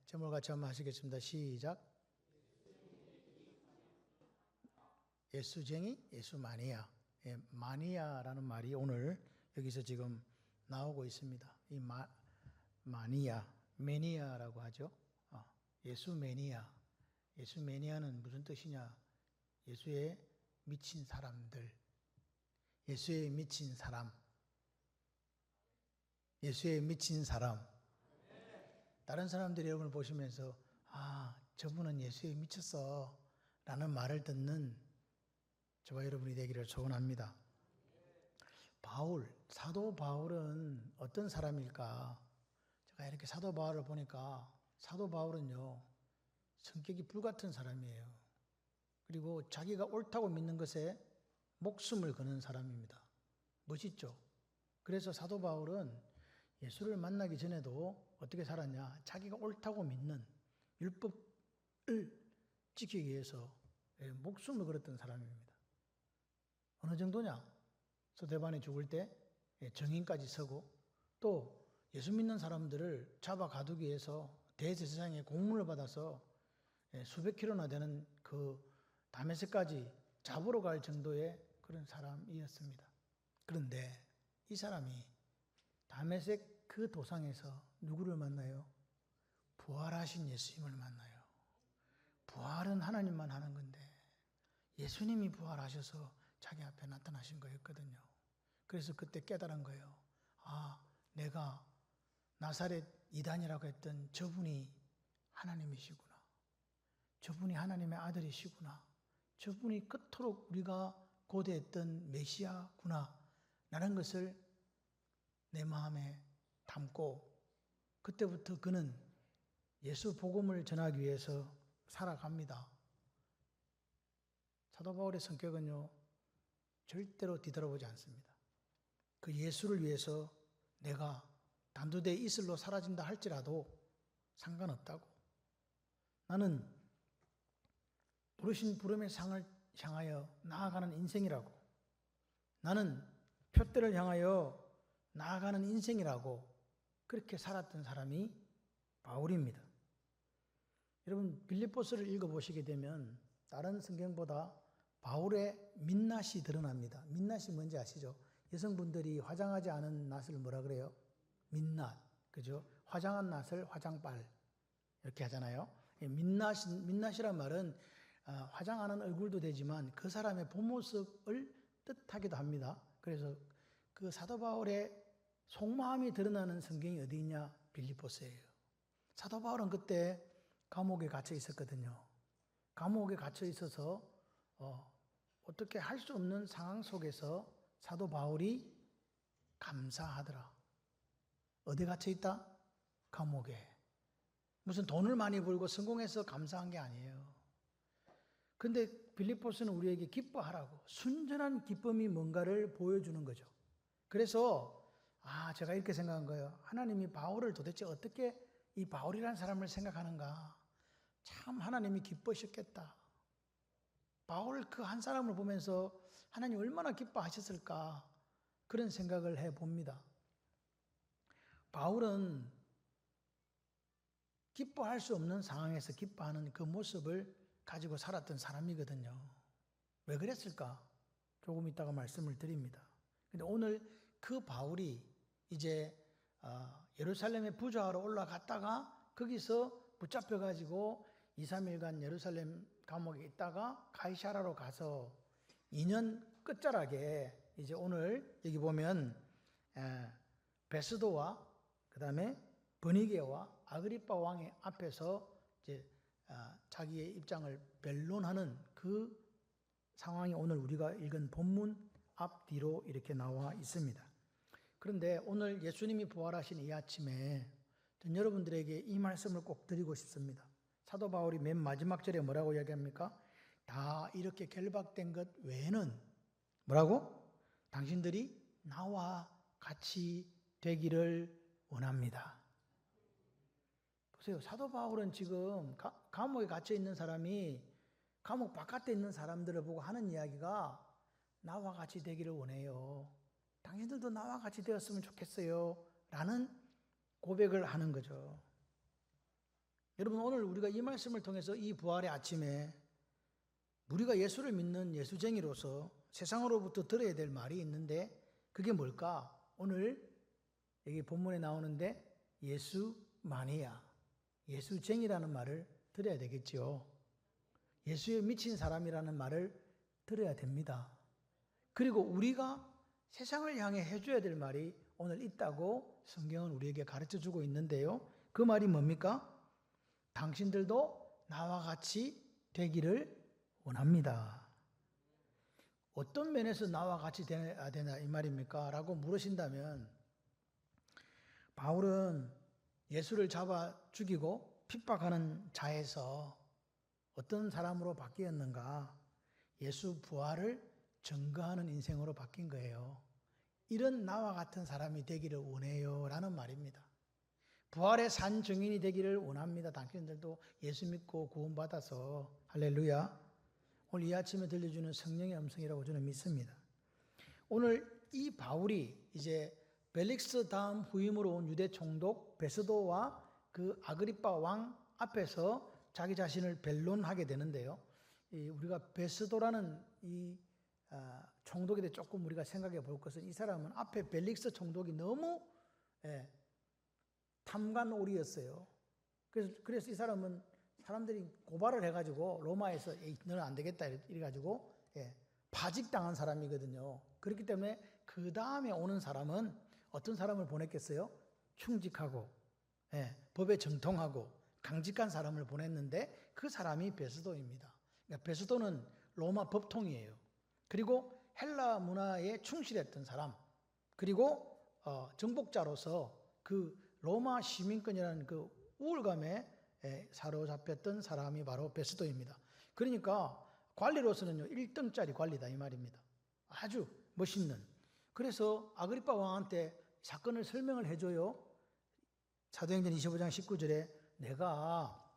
제목을 같이 한번 하시겠습니다. 시작. 예수쟁이, 예수마니아. 마니아라는 말이 오늘 여기서 지금 나오고 있습니다. 이 마니아, 매니아라고 하죠. 예수매니아. 예수매니아는 무슨 뜻이냐? 예수에 미친 사람들. 예수에 미친 사람. 예수에 미친 사람. 다른 사람들이 여러분을 보시면서 저분은 예수에 미쳤어 라는 말을 듣는 저와 여러분이 되기를 소원합니다. 사도 바울은 어떤 사람일까? 제가 이렇게 사도 바울을 보니까 사도 바울은요, 성격이 불같은 사람이에요. 그리고 자기가 옳다고 믿는 것에 목숨을 거는 사람입니다. 멋있죠? 그래서 사도 바울은 예수를 만나기 전에도 어떻게 살았냐? 자기가 옳다고 믿는 율법을 지키기 위해서 목숨을 걸었던 사람입니다. 어느 정도냐? 스데반이 죽을 때 정인까지 서고 또 예수 믿는 사람들을 잡아 가두기 위해서 대제사장의 공문을 받아서 수백 킬로나 되는 그 다메섹까지 잡으러 갈 정도의 그런 사람이었습니다. 그런데 이 사람이 다메섹 그 도상에서 누구를 만나요? 부활하신 예수님을 만나요. 부활은 하나님만 하는 건데 예수님이 부활하셔서 자기 앞에 나타나신 거였거든요. 그래서 그때 깨달은 거예요. 내가 나사렛 이단이라고 했던 저분이 하나님이시구나. 저분이 하나님의 아들이시구나. 저분이 그토록 우리가 고대했던 메시아구나. 라는 것을 내 마음에 담고 그때부터 그는 예수 복음을 전하기 위해서 살아갑니다. 사도 바울의 성격은요, 절대로 뒤돌아보지 않습니다. 그 예수를 위해서 내가 단두대 이슬로 사라진다 할지라도 상관없다고. 나는 부르신 부름의 상을 향하여 나아가는 인생이라고. 나는 표대를 향하여 나아가는 인생이라고 그렇게 살았던 사람이 바울입니다. 여러분 빌립보서를 읽어보시게 되면 다른 성경보다 바울의 민낯이 드러납니다. 민낯이 뭔지 아시죠? 여성분들이 화장하지 않은 낯을 뭐라 그래요? 민낯, 그죠? 화장한 낯을 화장빨 이렇게 하잖아요. 민낯이란 말은 화장하는 얼굴도 되지만 그 사람의 본 모습을 뜻하기도 합니다. 그래서 그 사도 바울의 속마음이 드러나는 성경이 어디 있냐? 빌립보서예요. 사도 바울은 그때 감옥에 갇혀 있었거든요. 감옥에 갇혀 있어서 어떻게 할 수 없는 상황 속에서 사도 바울이 감사하더라. 어디 갇혀 있다? 감옥에. 무슨 돈을 많이 벌고 성공해서 감사한 게 아니에요. 근데 빌립보서는 우리에게 기뻐하라고 순전한 기쁨이 뭔가를 보여주는 거죠. 그래서 제가 이렇게 생각한 거예요. 하나님이 바울을 도대체 어떻게 이 바울이라는 사람을 생각하는가. 참 하나님이 기뻐하셨겠다. 바울 그 한 사람을 보면서 하나님 얼마나 기뻐하셨을까 그런 생각을 해봅니다. 바울은 기뻐할 수 없는 상황에서 기뻐하는 그 모습을 가지고 살았던 사람이거든요. 왜 그랬을까? 조금 이따가 말씀을 드립니다. 근데 오늘 그 바울이 이제 예루살렘의 부조하러 올라갔다가 거기서 붙잡혀가지고 2, 3일간 예루살렘 감옥에 있다가 가이사라로 가서 2년 끝자락에 이제 오늘 여기 보면 베스도와 그 다음에 버니게와 아그리빠 왕의 앞에서 이제 자기의 입장을 변론하는 그 상황이 오늘 우리가 읽은 본문 앞뒤로 이렇게 나와 있습니다. 그런데 오늘 예수님이 부활하신 이 아침에 전 여러분들에게 이 말씀을 꼭 드리고 싶습니다. 사도 바울이 맨 마지막 절에 뭐라고 이야기합니까? 다 이렇게 결박된 것 외에는 뭐라고? 당신들이 나와 같이 되기를 원합니다. 보세요. 사도 바울은 지금 감옥에 갇혀 있는 사람이 감옥 바깥에 있는 사람들을 보고 하는 이야기가 나와 같이 되기를 원해요. 당신들도 나와 같이 되었으면 좋겠어요. 라는 고백을 하는 거죠. 여러분, 오늘 우리가 이 말씀을 통해서 이 부활의 아침에 우리가 예수를 믿는 예수쟁이로서 세상으로부터 들어야 될 말이 있는데 그게 뭘까? 오늘 여기 본문에 나오는데 예수마니아, 예수쟁이라는 말을 들어야 되겠죠. 예수에 미친 사람이라는 말을 들어야 됩니다. 그리고 우리가 세상을 향해 해줘야 될 말이 오늘 있다고 성경은 우리에게 가르쳐주고 있는데요. 그 말이 뭡니까? 당신들도 나와 같이 되기를 원합니다. 어떤 면에서 나와 같이 돼야 되나 이 말입니까? 라고 물으신다면 바울은 예수를 잡아 죽이고 핍박하는 자에서 어떤 사람으로 바뀌었는가? 예수 부활을 증거하는 인생으로 바뀐 거예요. 이런 나와 같은 사람이 되기를 원해요 라는 말입니다. 부활의 산 증인이 되기를 원합니다. 당신들도 예수 믿고 구원받아서. 할렐루야. 오늘 이 아침에 들려주는 성령의 음성이라고 저는 믿습니다. 오늘 이 바울이 이제 벨릭스 다음 후임으로 온 유대 총독 베스도와 그 아그리빠 왕 앞에서 자기 자신을 변론하게 되는데요. 우리가 베스도라는 이 총독에 대해 조금 우리가 생각해 볼 것은 이 사람은 앞에 벨릭스 총독이 너무 탐관오리였어요. 그래서 이 사람은 사람들이 고발을 해가지고 로마에서 너는 안 되겠다 이래가지고 파직당한 사람이거든요. 그렇기 때문에 그 다음에 오는 사람은 어떤 사람을 보냈겠어요? 충직하고 법에 정통하고 강직한 사람을 보냈는데 그 사람이 베스도입니다. 그러니까 베스도는 로마 법통이에요. 그리고 헬라 문화에 충실했던 사람, 그리고 정복자로서 그 로마 시민권이라는 그 우월감에 사로잡혔던 사람이 바로 베스도입니다. 그러니까 관리로서는요 1등짜리 관리다 이 말입니다. 아주 멋있는. 그래서 아그리빠 왕한테 사건을 설명을 해줘요. 사도행전 25장 19절에 내가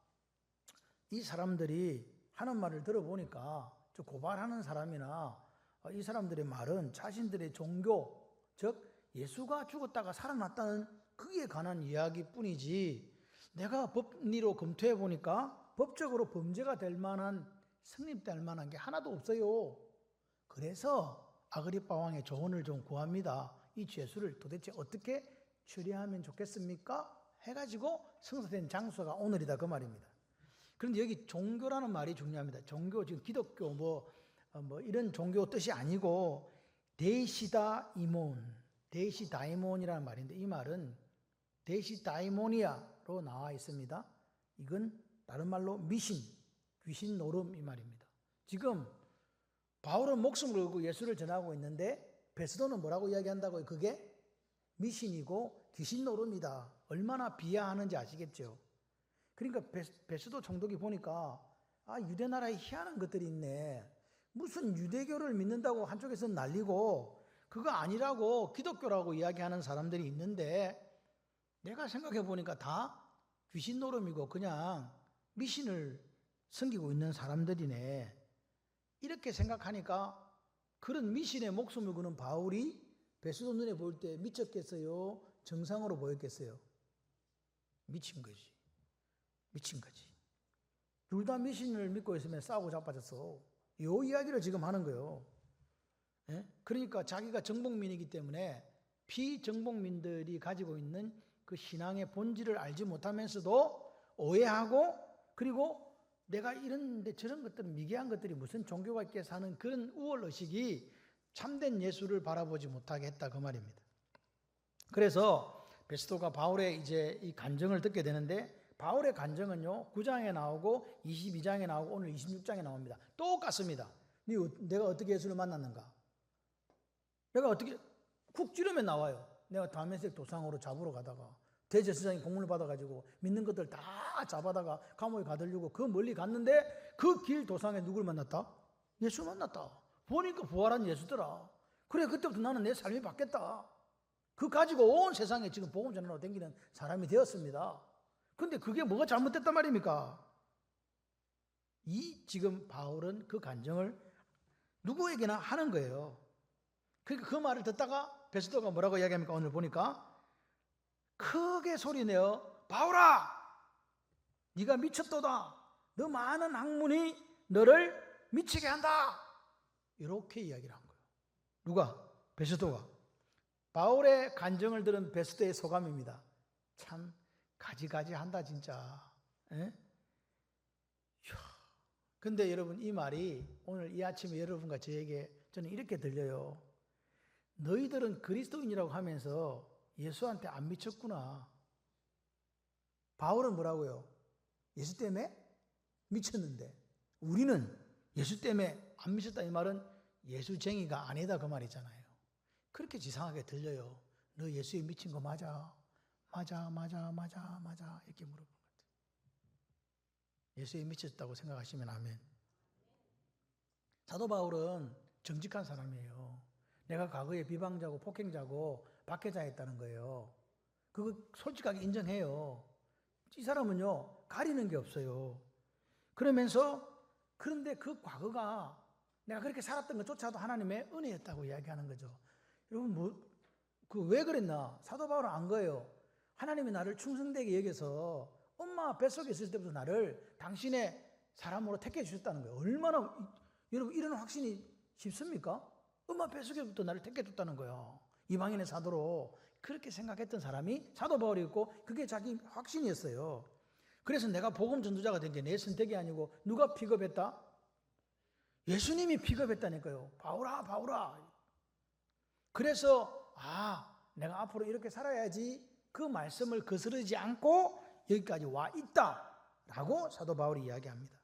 이 사람들이 하는 말을 들어보니까 저 고발하는 사람이나 이 사람들의 말은 자신들의 종교, 즉 예수가 죽었다가 살아났다는 그에 관한 이야기뿐이지 내가 법리로 검토해 보니까 법적으로 범죄가 될 만한, 성립될 만한 게 하나도 없어요. 그래서 아그리빠 왕의 조언을 좀 구합니다. 이 죄수를 도대체 어떻게 처리하면 좋겠습니까? 해가지고 성사된 장소가 오늘이다 그 말입니다. 그런데 여기 종교라는 말이 중요합니다. 종교, 지금 기독교 뭐 이런 종교 뜻이 아니고 데시다이몬이라는 말인데 이 말은 데시다이모니아로 나와 있습니다. 이건 다른 말로 귀신 노름 이 말입니다. 지금 바울은 목숨을 걸고 예수를 전하고 있는데 베스도는 뭐라고 이야기한다고요? 그게 미신이고 귀신 노름이다. 얼마나 비하하는지 아시겠죠? 그러니까 베스도 총독이 보니까 유대 나라에 희한한 것들이 있네. 무슨 유대교를 믿는다고 한쪽에서는 난리고 그거 아니라고 기독교라고 이야기하는 사람들이 있는데 내가 생각해 보니까 다 귀신 노름이고 그냥 미신을 섬기고 있는 사람들이네. 이렇게 생각하니까 그런 미신에 목숨을 거는 바울이 베스도 눈에 보일 때 미쳤겠어요? 정상으로 보였겠어요? 미친 거지. 둘 다 미신을 믿고 있으면 싸우고 자빠졌어. 이 이야기를 지금 하는 거예요. 그러니까 자기가 정복민이기 때문에 피정복민들이 가지고 있는 그 신앙의 본질을 알지 못하면서도 오해하고 그리고 내가 이런데 저런 것들은 미개한 것들이 무슨 종교가 있게 사는 그런 우월의식이 참된 예수를 바라보지 못하게 했다 그 말입니다. 그래서 베스도가 바울의 이제 이 간증을 듣게 되는데 바울의 간증은요 9장에 나오고 22장에 나오고 오늘 26장에 나옵니다. 똑같습니다. 내가 어떻게 예수를 만났는가? 내가 어떻게 쿡 찌르면 나와요. 내가 다메섹 도상으로 잡으러 가다가 대제사장이 공문을 받아가지고 믿는 것들 다 잡아다가 감옥에 가두려고 그 멀리 갔는데 그 길 도상에 누굴 만났다? 예수 만났다. 보니까 부활한 예수더라. 그래 그때부터 나는 내 삶이 바뀌었다. 그 가지고 온 세상에 지금 복음 전하러 다니는 사람이 되었습니다. 근데 그게 뭐가 잘못됐단 말입니까? 이 지금 바울은 그 간증을 누구에게나 하는 거예요. 그러니까 그 말을 듣다가 베스도가 뭐라고 이야기합니까? 오늘 보니까 크게 소리내어 바울아 네가 미쳤도다. 너 많은 학문이 너를 미치게 한다. 이렇게 이야기를 한 거예요. 누가? 베스도가. 바울의 간증을 들은 베스도의 소감입니다. 참 가지가지 한다 진짜. 예? 근데 여러분, 이 말이 오늘 이 아침에 여러분과 저에게 저는 이렇게 들려요. 너희들은 그리스도인이라고 하면서 예수한테 안 미쳤구나. 바울은 뭐라고요? 예수 때문에 미쳤는데 우리는 예수 때문에 안 미쳤다, 이 말은 예수쟁이가 아니다 그 말이잖아요. 그렇게 지상하게 들려요. 너 예수에 미친 거 맞아? 맞아 이렇게 물어보는 것 같아요. 예수에 미쳤다고 생각하시면 아멘. 사도 바울은 정직한 사람이에요. 내가 과거에 비방자고 폭행자고 박해자였다는 거예요. 그거 솔직하게 인정해요. 이 사람은요, 가리는 게 없어요. 그런데 그 과거가 내가 그렇게 살았던 것조차도 하나님의 은혜였다고 이야기하는 거죠. 여러분, 왜 그랬나? 사도 바울은 안 거예요. 하나님이 나를 충성되게 여겨서 엄마 뱃속에 있을 때부터 나를 당신의 사람으로 택해 주셨다는 거예요. 얼마나, 여러분, 이런 확신이 쉽습니까? 엄마 뱃속에부터 나를 택해 줬다는 거예요. 이방인의 사도로 그렇게 생각했던 사람이 사도 바울이었고, 그게 자기 확신이었어요. 그래서 내가 복음 전도자가 된 게 내 선택이 아니고 누가 픽업했다? 예수님이 픽업했다니까요. 바울아. 그래서 내가 앞으로 이렇게 살아야지, 그 말씀을 거스르지 않고 여기까지 와 있다라고 사도 바울이 이야기합니다.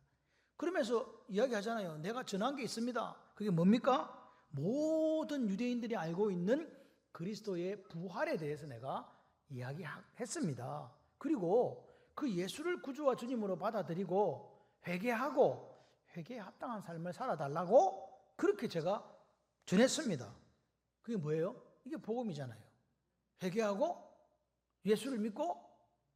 그러면서 이야기하잖아요. 내가 전한 게 있습니다. 그게 뭡니까? 모든 유대인들이 알고 있는 그리스도의 부활에 대해서 내가 이야기했습니다. 그리고 그 예수를 구주와 주님으로 받아들이고 회개하고 회개에 합당한 삶을 살아달라고 그렇게 제가 전했습니다. 그게 뭐예요? 이게 복음이잖아요. 회개하고 예수를 믿고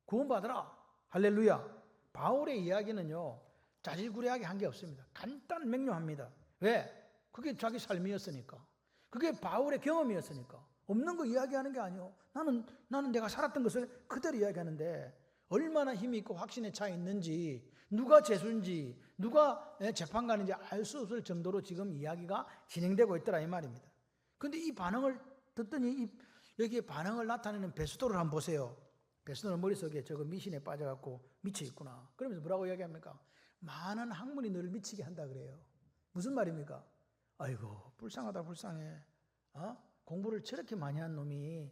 구원받으라. 할렐루야. 바울의 이야기는요, 자질구레하게 한 게 없습니다. 간단 명료합니다. 왜? 그게 자기 삶이었으니까. 그게 바울의 경험이었으니까. 없는 거 이야기하는 게 아니에요. 나는 내가 살았던 것을 그대로 이야기하는데, 얼마나 힘이 있고 확신에 차 있는지, 누가 죄수인지, 누가 재판관인지 알 수 없을 정도로 지금 이야기가 진행되고 있더라 이 말입니다. 그런데 이 반응을 듣더니 여기에 반응을 나타내는 베스도를 한번 보세요. 베스도는 머릿속에 저거 미신에 빠져갖고 미쳐 있구나. 그러면서 뭐라고 이야기합니까? 많은 학문이 너를 미치게 한다 그래요. 무슨 말입니까? 아이고, 불쌍하다, 불쌍해. 공부를 저렇게 많이 한 놈이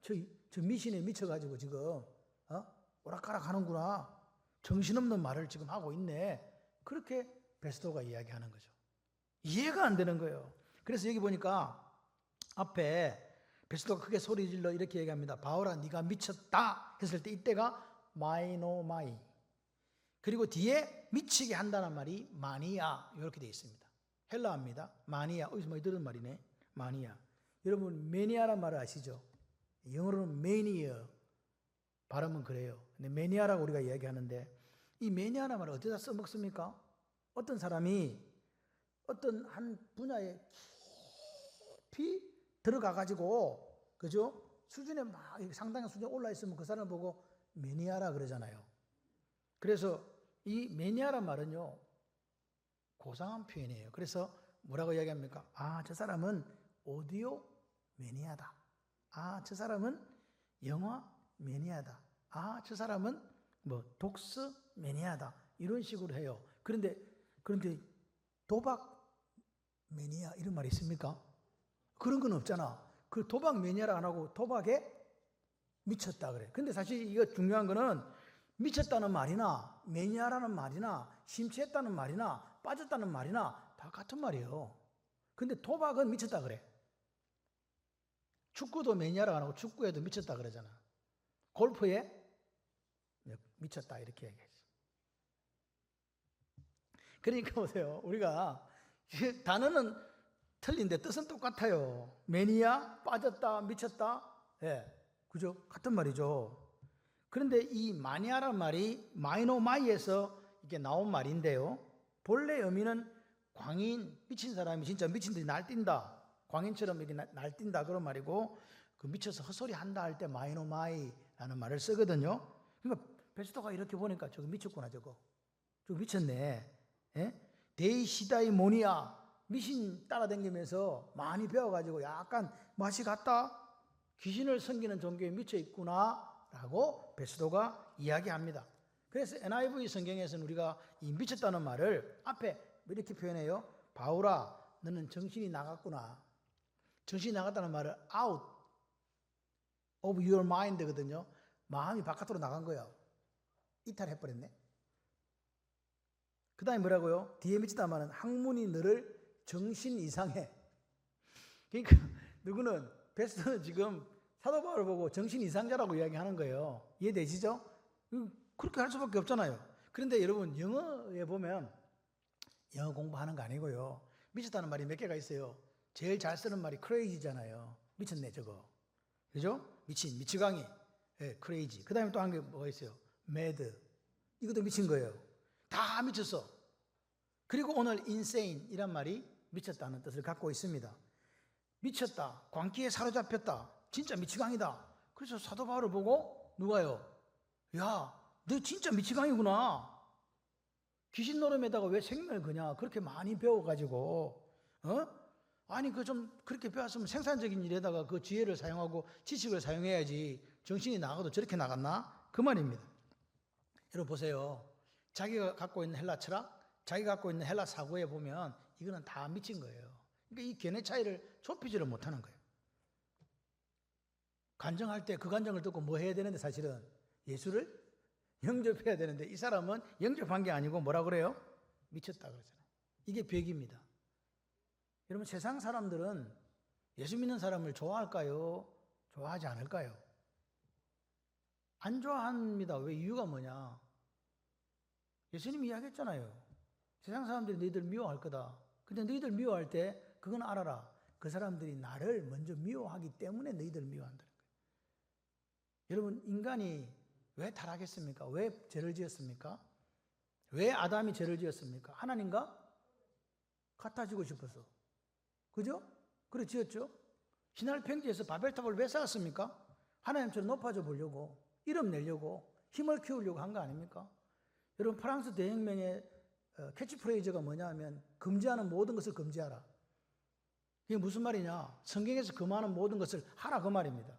저 미신에 미쳐가지고 지금 오락가락 하는구나. 정신없는 말을 지금 하고 있네. 그렇게 베스도가 이야기하는 거죠. 이해가 안 되는 거예요. 그래서 여기 보니까 앞에 베스도가 크게 소리질러 이렇게 얘기합니다. 바울아, 네가 미쳤다 했을 때 이때가 마이노마이. 그리고 뒤에 미치게 한다는 말이 마니아 이렇게 되어 있습니다. 헬라어입니다. 마니아. 어디서 많이 들은 말이네. 마니아. 여러분, 매니아란 말을 아시죠? 영어로는 매니어. 발음은 그래요. 근데 매니아라고 우리가 이야기하는데, 이 매니아란 말을 어디다 써먹습니까? 어떤 사람이 어떤 한 분야에 깊이 들어가가지고, 그죠? 수준에 막 상당한 수준에 올라 있으면 그 사람을 보고 매니아라 그러잖아요. 그래서 이 매니아란 말은요, 고상한 표현이에요. 그래서 뭐라고 이야기합니까? 저 사람은 오디오 매니아다. 저 사람은 영화 매니아다. 저 사람은 독서 매니아다. 이런 식으로 해요. 그런데 도박 매니아 이런 말이 있습니까? 그런 건 없잖아. 그 도박 매니아라 안 하고 도박에 미쳤다 그래. 근데 사실 이거 중요한 거는 미쳤다는 말이나 매니아라는 말이나 심취했다는 말이나 빠졌다는 말이나 다 같은 말이에요. 근데 도박은 미쳤다 그래. 축구도 매니아라 안 하고 축구에도 미쳤다 그러잖아. 골프에 미쳤다 이렇게 얘기했어. 그러니까 보세요. 우리가 단어는 틀린데 뜻은 똑같아요. 매니아, 빠졌다, 미쳤다. 그죠? 같은 말이죠. 그런데 이 마니아란 말이 마이노마이에서 이게 나온 말인데요. 본래 의미는 광인, 미친 사람이 진짜 미친 듯이 날뛴다. 광인처럼 이렇게 날뛴다 그런 말이고, 그 미쳐서 헛소리 한다 할 때 마이노마이라는 말을 쓰거든요. 그러니까 베스도가 이렇게 보니까 저거 미쳤구나 저거 미쳤네. 예? 데이시다이모니아 미신 따라다니면서 많이 배워가지고 약간 맛이 갔다. 귀신을 섬기는 종교에 미쳐 있구나라고 베스도가 이야기합니다. 그래서 NIV 성경에서는 우리가 이 미쳤다는 말을 앞에 이렇게 표현해요. 바울아, 너는 정신이 나갔구나. 정신이 나갔다는 말을 out of your mind거든요. 마음이 바깥으로 나간 거예요. 이탈해버렸네. 그 다음에 뭐라고요? 뒤에 미치다는 말은 학문이 너를 정신 이상해. 그러니까 누구는 베스트는 지금 사도 바울을 보고 정신 이상자라고 이야기하는 거예요. 이해되시죠? 그렇게 할 수밖에 없잖아요. 그런데 여러분 영어에 보면 영어 공부하는 거 아니고요. 미쳤다는 말이 몇 개가 있어요. 제일 잘 쓰는 말이 crazy잖아요. 미쳤네 저거. 그죠? 미치광이. 예, crazy. 그 다음에 또 한 게 뭐가 있어요? mad. 이것도 미친 거예요. 다 미쳤어. 그리고 오늘 insane 이란 말이 미쳤다는 뜻을 갖고 있습니다. 미쳤다. 광기에 사로잡혔다. 진짜 미치광이다. 그래서 사도 바울을 보고 누가요? 야, 너 진짜 미치광이구나. 귀신 노름에다가 왜 생명을 거냐? 그렇게 많이 배워가지고, 아니, 그렇게 배웠으면 생산적인 일에다가 그 지혜를 사용하고 지식을 사용해야지 정신이 나가도 저렇게 나갔나? 그 말입니다. 여러분 보세요. 자기가 갖고 있는 헬라 철학, 자기가 갖고 있는 헬라 사고에 보면 이거는 다 미친 거예요. 그러니까 이 견해 차이를 좁히지를 못하는 거예요. 간증할 때 그 간증을 듣고 뭐 해야 되는데 사실은 예수를 영접해야 되는데 이 사람은 영접한 게 아니고 뭐라 그래요? 미쳤다 그러잖아요. 이게 벽입니다. 여러분 세상 사람들은 예수 믿는 사람을 좋아할까요? 좋아하지 않을까요? 안 좋아합니다. 왜? 이유가 뭐냐? 예수님이 이야기했잖아요. 세상 사람들이 너희들 미워할 거다. 근데 너희들 미워할 때 그건 알아라. 그 사람들이 나를 먼저 미워하기 때문에 너희들 미워한다는 거예요. 여러분 인간이 왜 타락했습니까? 왜 죄를 지었습니까? 왜 아담이 죄를 지었습니까? 하나님과 같아지고 싶어서. 그죠? 그래 지었죠? 신할 평지에서 바벨탑을 왜 쌓았습니까? 하나님처럼 높아져 보려고, 이름 내려고, 힘을 키우려고 한 거 아닙니까? 여러분 프랑스 대혁명의 캐치프레이즈가 뭐냐 하면 금지하는 모든 것을 금지하라. 이게 무슨 말이냐? 성경에서 금하는 모든 것을 하라 그 말입니다.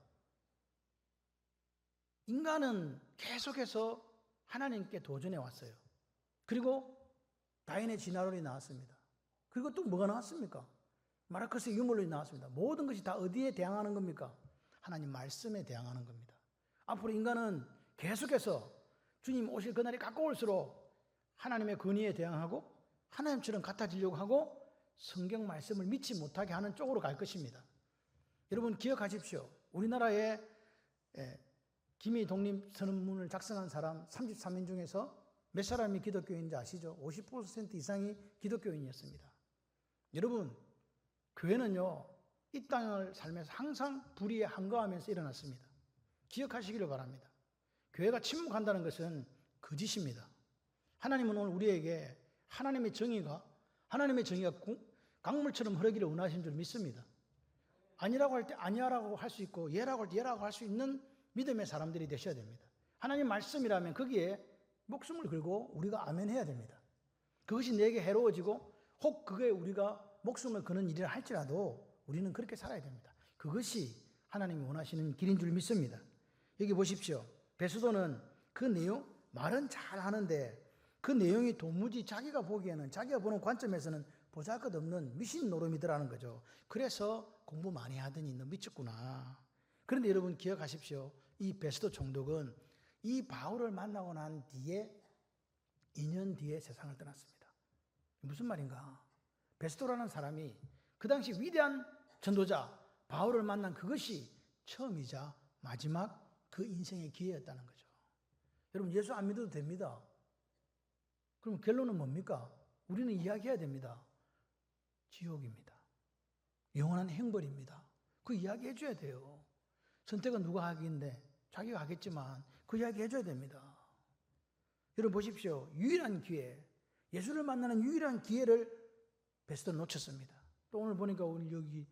인간은 계속해서 하나님께 도전해 왔어요. 그리고 다인의 진화론이 나왔습니다. 그리고 또 뭐가 나왔습니까? 마르크스의 유물론이 나왔습니다. 모든 것이 다 어디에 대항하는 겁니까? 하나님 말씀에 대항하는 겁니다. 앞으로 인간은 계속해서 주님 오실 그날이 가까울수록 하나님의 권위에 대항하고 하나님처럼 같아지려고 하고 성경 말씀을 믿지 못하게 하는 쪽으로 갈 것입니다. 여러분 기억하십시오. 우리나라에 기미 독립선언문을 작성한 사람 33인 중에서 몇 사람이 기독교인인지 아시죠? 50% 이상이 기독교인이었습니다. 여러분 교회는요 이 땅을 살면서 항상 불의에 한가하면서 일어났습니다. 기억하시기를 바랍니다. 교회가 침묵한다는 것은 거짓입니다. 하나님은 오늘 우리에게 하나님의 정의가 강물처럼 흐르기를 원하신 줄 믿습니다. 아니라고 할 때 아니라고 할 수 있고 예라고 할 때 예라고 할 수 있는 믿음의 사람들이 되셔야 됩니다. 하나님 말씀이라면 거기에 목숨을 걸고 우리가 아멘해야 됩니다. 그것이 내게 해로워지고 혹 그게 우리가 목숨을 거는 일이라 할지라도 우리는 그렇게 살아야 됩니다. 그것이 하나님이 원하시는 길인 줄 믿습니다. 여기 보십시오. 베스도는 그 내용 말은 잘 하는데 그 내용이 도무지 자기가 보기에는 자기가 보는 관점에서는 보잘것없는 미신 노름이더라는 거죠. 그래서 공부 많이 하더니 너 미쳤구나. 그런데 여러분 기억하십시오. 이 베스도 총독은 이 바울을 만나고 난 뒤에 2년 뒤에 세상을 떠났습니다. 무슨 말인가? 베스도라는 사람이 그 당시 위대한 전도자 바울을 만난 그것이 처음이자 마지막 그 인생의 기회였다는 거죠. 여러분 예수 안 믿어도 됩니다. 그럼 결론은 뭡니까? 우리는 이야기해야 됩니다. 지옥입니다. 영원한 행벌입니다. 그 이야기 해줘야 돼요. 선택은 누가 하기인데 자기가 하겠지만 그 이야기 해줘야 됩니다. 여러분 보십시오. 유일한 기회, 예수를 만나는 유일한 기회를 베스도는 놓쳤습니다. 또 오늘 보니까 오늘 여기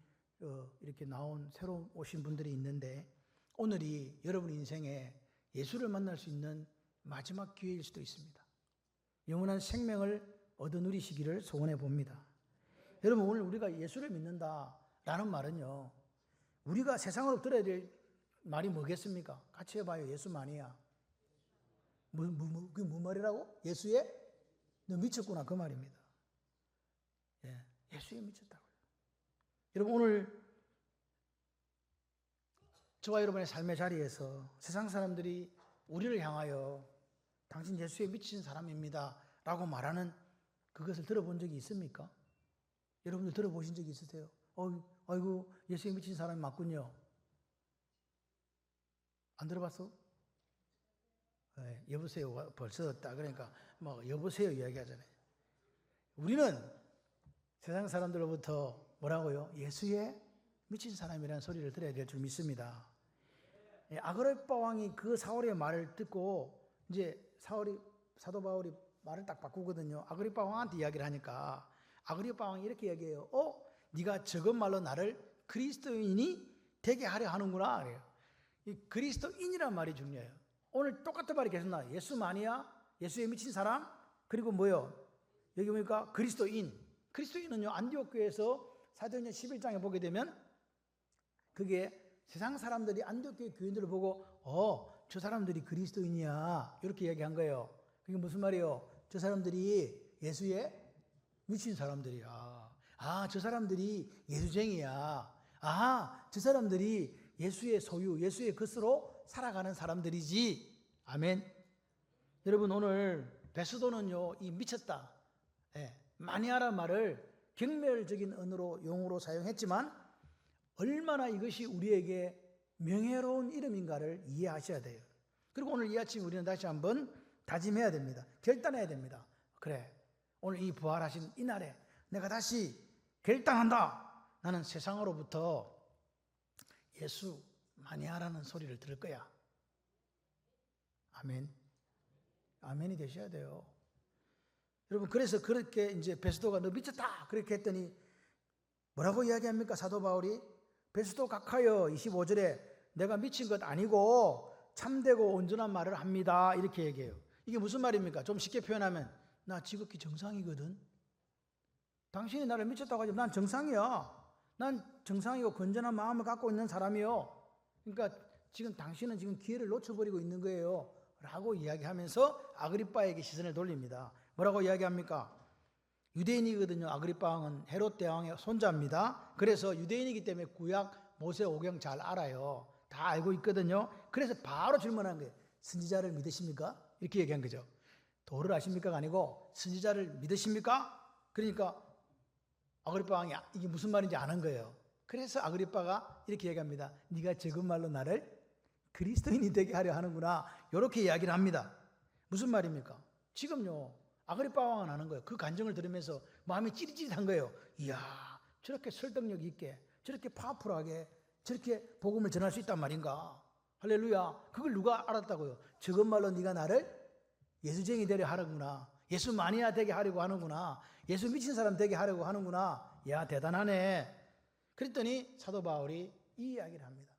이렇게 나온 새로 오신 분들이 있는데 오늘이 여러분 인생에 예수를 만날 수 있는 마지막 기회일 수도 있습니다. 영원한 생명을 얻어 누리시기를 소원해 봅니다. 여러분, 오늘 우리가 예수를 믿는다라는 말은요, 우리가 세상으로 들어야 될 말이 뭐겠습니까? 같이 해봐요. 예수만이야. 그게 뭐 말이라고? 예수에? 너 미쳤구나, 그 말입니다. 예, 예수에 미쳤다고요. 여러분, 오늘 저와 여러분의 삶의 자리에서 세상 사람들이 우리를 향하여 당신 예수에 미친 사람입니다 라고 말하는 그것을 들어본 적이 있습니까? 여러분들 들어보신 적이 있으세요? 아이고 예수에 미친 사람이 맞군요. 안 들어봤어? 네, 여보세요 벌써 딱 그러니까 뭐 여보세요 이야기하잖아요. 우리는 세상 사람들로부터 뭐라고요? 예수에 미친 사람이라는 소리를 들어야 될 줄 믿습니다. 아그리빠 왕이 그 사울의 말을 듣고 이제 사도 바울이 말을 딱 바꾸거든요. 아그리빠 왕한테 이야기를 하니까 아그리빠 왕이 이렇게 얘기해요. 네가 적은 말로 나를 그리스도인이 되게 하려 하는구나. 그래요. 이 그리스도인이란 말이 중요해요. 오늘 똑같은 말이 계속 나와요. 예수만이야, 예수에 미친 사람, 그리고 뭐요? 여기 보니까 그리스도인. 그리스도인은요, 안디옥 교회에서 사도행전 11장에 보게 되면 그게 세상 사람들이 안디옥 교회 교인들을 보고 저 사람들이 그리스도인이야 이렇게 이야기한 거예요. 그게 무슨 말이에요? 저 사람들이 예수에 미친 사람들이야. 저 사람들이 예수쟁이야. 저 사람들이 예수의 소유, 예수의 것으로 살아가는 사람들이지. 아멘. 여러분, 오늘 베스도는요, 이 미쳤다, 마니아란 말을 경멸적인 언어로 용어로 사용했지만 얼마나 이것이 우리에게 명예로운 이름인가를 이해하셔야 돼요. 그리고 오늘 이 아침 우리는 다시 한번 다짐해야 됩니다. 결단해야 됩니다. 그래, 오늘 이 부활하신 이 날에 내가 다시 결단한다. 나는 세상으로부터 예수 마니아라는 소리를 들을 거야. 아멘. 아멘이 되셔야 돼요. 여러분, 그래서 그렇게 이제 베스도가 너 미쳤다 그렇게 했더니 뭐라고 이야기합니까? 사도 바울이 베스도 각하여 25절에 내가 미친 것 아니고 참되고 온전한 말을 합니다 이렇게 얘기해요. 이게 무슨 말입니까? 좀 쉽게 표현하면 나 지극히 정상이거든. 당신이 나를 미쳤다고 하지만 난 정상이야. 난 정상이고 건전한 마음을 갖고 있는 사람이요. 그러니까 지금 당신은 지금 기회를 놓쳐버리고 있는 거예요 라고 이야기하면서 아그리빠에게 시선을 돌립니다. 뭐라고 이야기합니까? 유대인이거든요. 아그리빠 왕은 헤롯 대왕의 손자입니다. 그래서 유대인이기 때문에 구약 모세오경 잘 알아요. 다 알고 있거든요. 그래서 바로 질문한 거예요. 선지자를 믿으십니까? 이렇게 얘기한 거죠. 도를 아십니까가 아니고 선지자를 믿으십니까? 그러니까 아그리빠 왕이 이게 무슨 말인지 아는 거예요. 그래서 아그리빠가 이렇게 얘기합니다. 네가 적은 말로 나를 그리스도인이 되게 하려 하는구나 이렇게 이야기를 합니다. 무슨 말입니까? 지금요 아그리빠 왕은 아는 거예요. 그 간증을 들으면서 마음이 찌릿찌릿한 거예요. 이야, 저렇게 설득력 있게, 저렇게 파워풀하게, 저렇게 복음을 전할 수 있단 말인가. 할렐루야. 그걸 누가 알았다고요? 적은 말로 네가 나를 예수쟁이 되려 하는구나. 예수 마니아 되게 하려고 하는구나. 예수 미친 사람 되게 하려고 하는구나. 야, 대단하네. 그랬더니 사도 바울이 이 이야기를 합니다.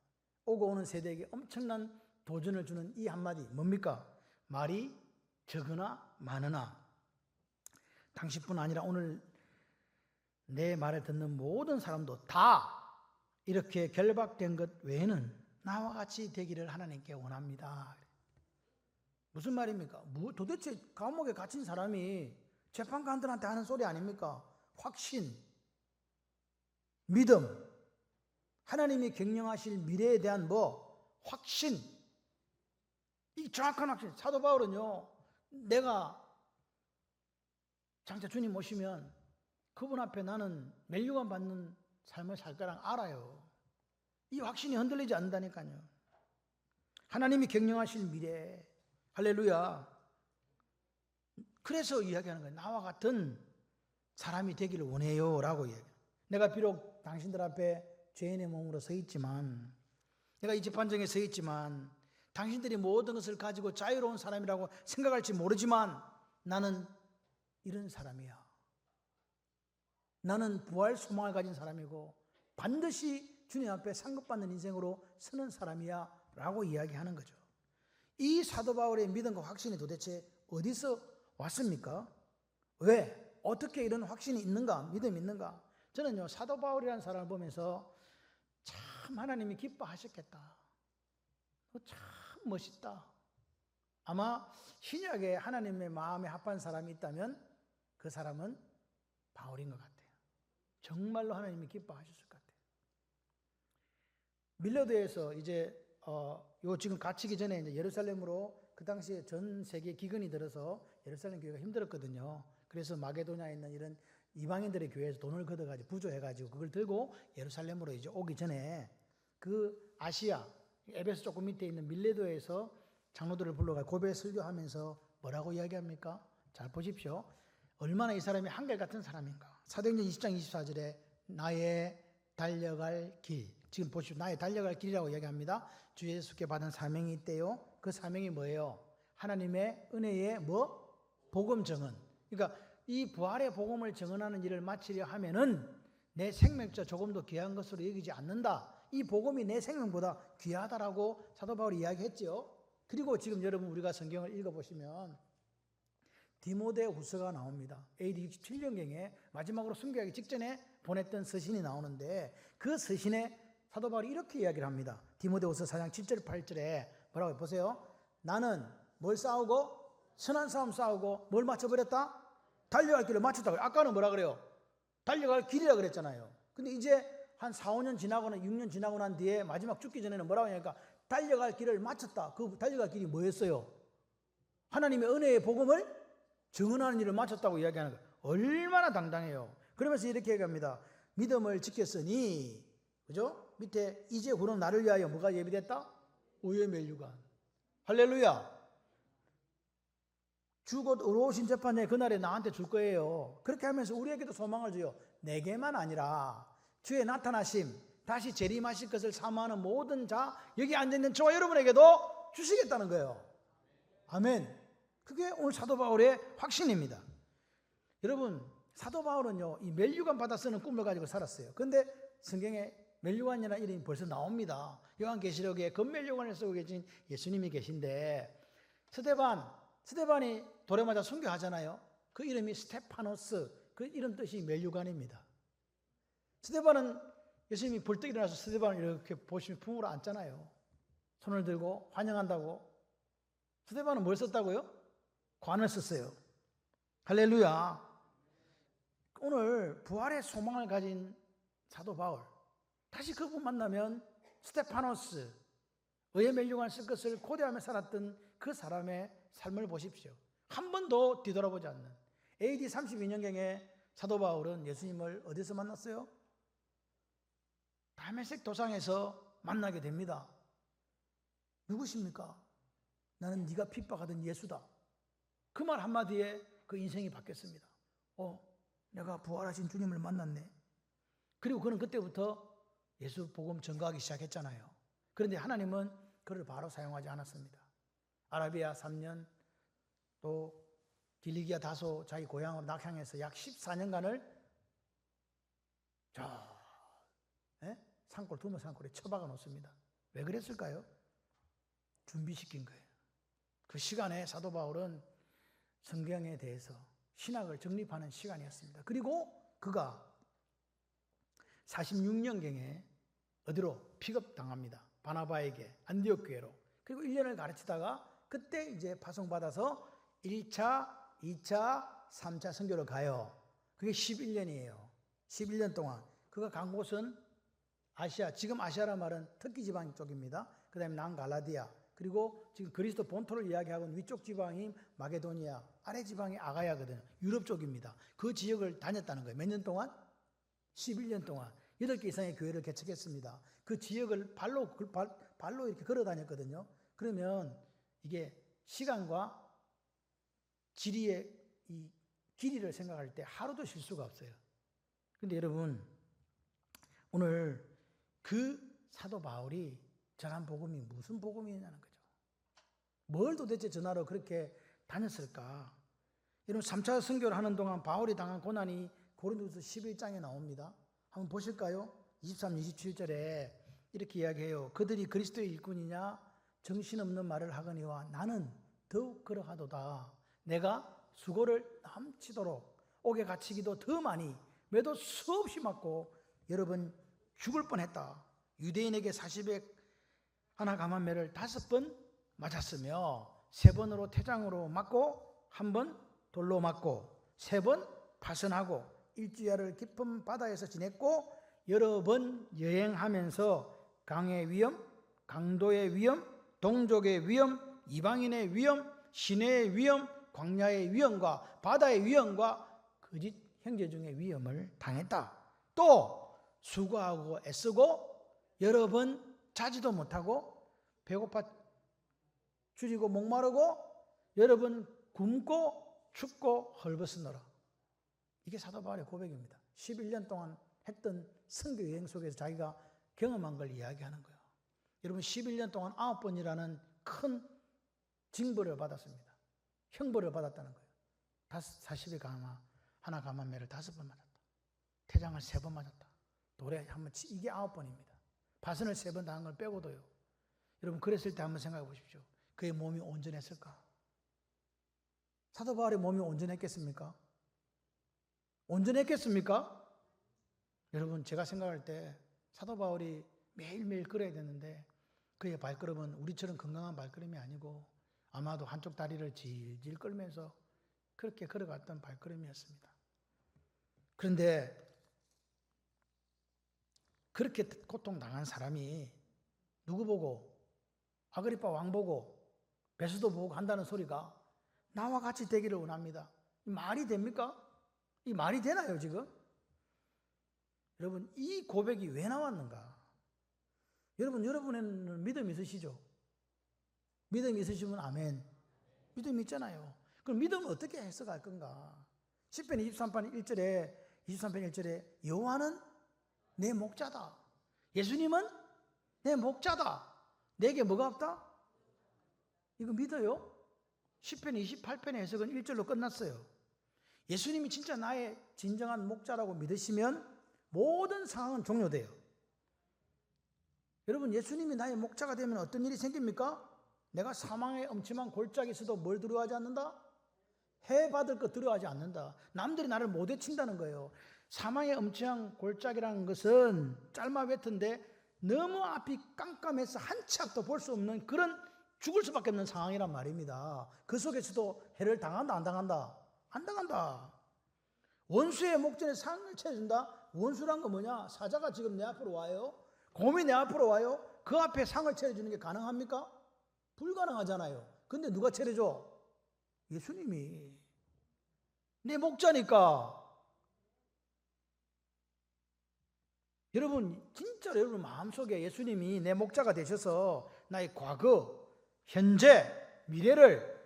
오고 오는 세대에게 엄청난 도전을 주는 이 한마디 뭡니까? 말이 적으나 많으나 당신뿐 아니라 오늘 내 말을 듣는 모든 사람도 다 이렇게 결박된 것 외에는 나와 같이 되기를 하나님께 원합니다. 무슨 말입니까? 도대체 감옥에 갇힌 사람이 재판관들한테 하는 소리 아닙니까? 확신, 믿음, 하나님이 경영하실 미래에 대한 확신, 이 정확한 확신. 사도 바울은요, 내가 장차 주님 오시면 그분 앞에 나는 멸류관 받는 삶을 살 거랑 알아요. 이 확신이 흔들리지 않는다니까요. 하나님이 경영하실 미래, 할렐루야. 그래서 이야기하는 거예요. 나와 같은 사람이 되기를 원해요 라고 이야기해요. 내가 비록 당신들 앞에 죄인의 몸으로 서 있지만, 내가 이 재판정에 서 있지만 당신들이 모든 것을 가지고 자유로운 사람이라고 생각할지 모르지만 나는 이런 사람이야. 나는 부활 소망을 가진 사람이고 반드시 주님 앞에 상급받는 인생으로 서는 사람이야 라고 이야기하는 거죠. 이 사도 바울의 믿음과 확신이 도대체 어디서 왔습니까? 왜? 어떻게 이런 확신이 있는가? 믿음이 있는가? 저는요, 사도 바울이라는 사람을 보면서 참 하나님이 기뻐하셨겠다. 참 멋있다. 아마 신약에 하나님의 마음에 합한 사람이 있다면 그 사람은 바울인 것 같아요. 정말로 하나님이 기뻐하셨을 것 같아요. 밀러드에서 이제 요 지금 갇히기 전에 이제 예루살렘으로 그 당시에 전 세계 기근이 들어서 예루살렘 교회가 힘들었거든요. 그래서 마게도냐에 있는 이런 이방인들의 교회에서 돈을 걷어가지고 부조해가지고 그걸 들고 예루살렘으로 이제 오기 전에 그 아시아 에베소 조금 밑에 있는 밀레도에서 장로들을 불러가 고백 설교하면서 뭐라고 이야기합니까? 잘 보십시오. 얼마나 이 사람이 한결같은 사람인가. 사도행전 20장 24절에 나의 달려갈 길. 지금 보십시오. 나의 달려갈 길이라고 이야기합니다. 주 예수께 받은 사명이 있대요. 그 사명이 뭐예요? 하나님의 은혜의 복음 증언. 그러니까 이 부활의 복음을 증언하는 일을 마치려 하면은 내 생명자 조금도 귀한 것으로 여기지 않는다. 이 복음이 내 생명보다 귀하다라고 사도 바울이 이야기했죠. 그리고 지금 여러분 우리가 성경을 읽어보시면 디모데 후서가 나옵니다. AD 67년경에 마지막으로 순교하기 직전에 보냈던 서신이 나오는데 그 서신에 사도 바울이 이렇게 이야기를 합니다. 디모데 후서 4장 7절 8절에 뭐라고 보세요. 나는 뭘 싸우고 선한 싸움 싸우고 뭘 맞춰버렸다? 달려갈 길을 맞췄다고. 아까는 뭐라 그래요? 달려갈 길이라 그랬잖아요. 근데 이제 한 4, 5년 지나거나 6년 지나고 난 뒤에 마지막 죽기 전에는 뭐라고 하냐니까 달려갈 길을 마쳤다. 그 달려갈 길이 뭐였어요? 하나님의 은혜의 복음을 증언하는 일을 마쳤다고 이야기하는 거예요. 얼마나 당당해요. 그러면서 이렇게 얘기합니다. 믿음을 지켰으니, 그죠? 밑에 이제 후는 나를 위하여 뭐가 예비됐다? 우유의 멸류관. 할렐루야. 주곧 의로우신 재판에 그날에 나한테 줄 거예요. 그렇게 하면서 우리에게도 소망을 줘요. 내게만 아니라 주의 나타나심, 다시 재림하실 것을 사모하는 모든 자, 여기 앉아있는 저와 여러분에게도 주시겠다는 거예요. 아멘. 그게 오늘 사도 바울의 확신입니다. 여러분, 사도 바울은요, 이 멸류관 받아 쓰는 꿈을 가지고 살았어요. 그런데 성경에 멸류관이라는 이름이 벌써 나옵니다. 요한계시록에 금멸류관을 쓰고 계신 예수님이 계신데, 스데반이 돌에 맞아 순교하잖아요. 그 이름이 스테파노스, 그 이름 뜻이 멸류관입니다. 스데반은 예수님이 벌떡 일어나서 스데반을 이렇게 보시면 품으로 앉잖아요. 손을 들고 환영한다고. 스데반은 뭘 썼다고요? 관을 썼어요. 할렐루야. 오늘 부활의 소망을 가진 사도 바울, 다시 그분 만나면 스테파노스, 의의 멸류관을 쓸 것을 고대하며 살았던 그 사람의 삶을 보십시오. 한 번도 뒤돌아보지 않는. AD 32년경에 사도 바울은 예수님을 어디서 만났어요? 다메섹 도상에서 만나게 됩니다. 누구십니까? 나는 네가 핍박하던 예수다. 그 말 한마디에 그 인생이 바뀌었습니다. 내가 부활하신 주님을 만났네. 그리고 그는 그때부터 예수 복음 전가하기 시작했잖아요. 그런데 하나님은 그를 바로 사용하지 않았습니다. 아라비아 3년, 또 길리기아 다소 자기 고향으로 낙향해서 약 14년간을 산골 두모 산골에 처박아 놓습니다. 왜 그랬을까요? 준비시킨 거예요. 그 시간에 사도 바울은 성경에 대해서 신학을 정립하는 시간이었습니다. 그리고 그가 46년경에 어디로 픽업당합니다. 바나바에게 안디옥 교회로. 그리고 1년을 가르치다가 그때 이제 파송받아서 1차, 2차, 3차 선교를 가요. 그게 11년이에요. 11년 동안. 그가 간 곳은 아시아, 지금 아시아란 말은 터키 지방 쪽입니다. 그 다음에 남갈라디아, 그리고 지금 그리스도 본토를 이야기하고 있는 위쪽 지방이 마게도니아, 아래 지방이 아가야거든요. 유럽 쪽입니다. 그 지역을 다녔다는 거예요. 몇 년 동안? 11년 동안 8개 이상의 교회를 개척했습니다. 그 지역을 발로 이렇게 걸어 다녔거든요. 그러면 이게 시간과 지리의 이 길이를 생각할 때 하루도 쉴 수가 없어요. 그런데 여러분, 오늘 그 사도 바울이 전한 복음이 무슨 복음이냐는 거죠. 뭘 도대체 전하러 그렇게 다녔을까? 여러분, 3차 선교를 하는 동안 바울이 당한 고난이 고린도후서 11장에 나옵니다. 한번 보실까요? 23, 27절에 이렇게 이야기해요. 그들이 그리스도의 일꾼이냐? 정신없는 말을 하거니와 나는 더욱 그러하도다. 내가 수고를 넘치도록 옥에 갇히기도 더 많이 매도 수없이 맞고 여러 번 죽을 뻔했다. 유대인에게 40에 하나 감한 매를 5번 맞았으며 3번으로 태장으로 맞고 1번 돌로 맞고 3번 파선하고 일주야를 깊은 바다에서 지냈고 여러 번 여행하면서 강의 위험, 강도의 위험, 동족의 위험, 이방인의 위험, 시내의 위험, 광야의 위험과 바다의 위험과 거짓 형제 중의 위험을 당했다. 또 수고하고 애쓰고 여러 번 자지도 못하고 배고파 줄이고 목마르고 여러 번 굶고 춥고 헐벗으노라. 이게 사도 바울의 고백입니다. 11년 동안 했던 선교 여행 속에서 자기가 경험한 걸 이야기하는 거예요. 여러분 11년 동안 9번이라는 큰 징벌을 받았습니다. 형벌을 받았다는 거예요. 40에 하나 감한 매를 5번 맞았다. 태장을 3번 맞았다. 돌에 한번 이게 9번입니다. 파선을 3번 당한 걸 빼고도요. 여러분 그랬을 때 한번 생각해 보십시오. 그의 몸이 온전했을까? 사도 바울의 몸이 온전했겠습니까? 온전했겠습니까? 여러분 제가 생각할 때 사도 바울이 매일매일 걸어야 되는데 그의 발걸음은 우리처럼 건강한 발걸음이 아니고 아마도 한쪽 다리를 질질 끌면서 그렇게 걸어갔던 발걸음이었습니다. 그런데 그렇게 고통당한 사람이 누구 보고 아그리파 왕 보고 베스도 보고 한다는 소리가 나와 같이 되기를 원합니다. 이 말이 됩니까? 이 말이 되나요 지금? 여러분 이 고백이 왜 나왔는가? 여러분에는 믿음이 있으시죠? 믿음이 있으시면 아멘. 믿음이 있잖아요. 그럼 믿음은 어떻게 해석할 건가? 시편 23편 1절에 여호와는 내 목자다. 예수님은 내 목자다. 내게 뭐가 없다? 이거 믿어요? 시편 28편의 해석은 1절로 끝났어요. 예수님이 진짜 나의 진정한 목자라고 믿으시면 모든 상황은 종료돼요. 여러분 예수님이 나의 목자가 되면 어떤 일이 생깁니까? 내가 사망의 엄침한 골짜기에 있어도 뭘 두려워하지 않는다? 해 받을 것 두려워하지 않는다. 남들이 나를 못 해친다는 거예요. 사망의 엄침한 골짜기라는 것은 짤막외터인데 너무 앞이 깜깜해서 한 치 앞도 볼 수 없는 그런 죽을 수밖에 없는 상황이란 말입니다. 그 속에서도 해를 당한다 안 당한다? 안 당한다. 원수의 목전에 상을 쳐준다. 원수란 거 뭐냐? 사자가 지금 내 앞으로 와요. 곰이 내 앞으로 와요. 그 앞에 상을 차려주는 게 가능합니까? 불가능하잖아요. 근데 누가 차려줘? 예수님이. 내 목자니까. 여러분 진짜로 여러분 마음속에 예수님이 내 목자가 되셔서 나의 과거, 현재, 미래를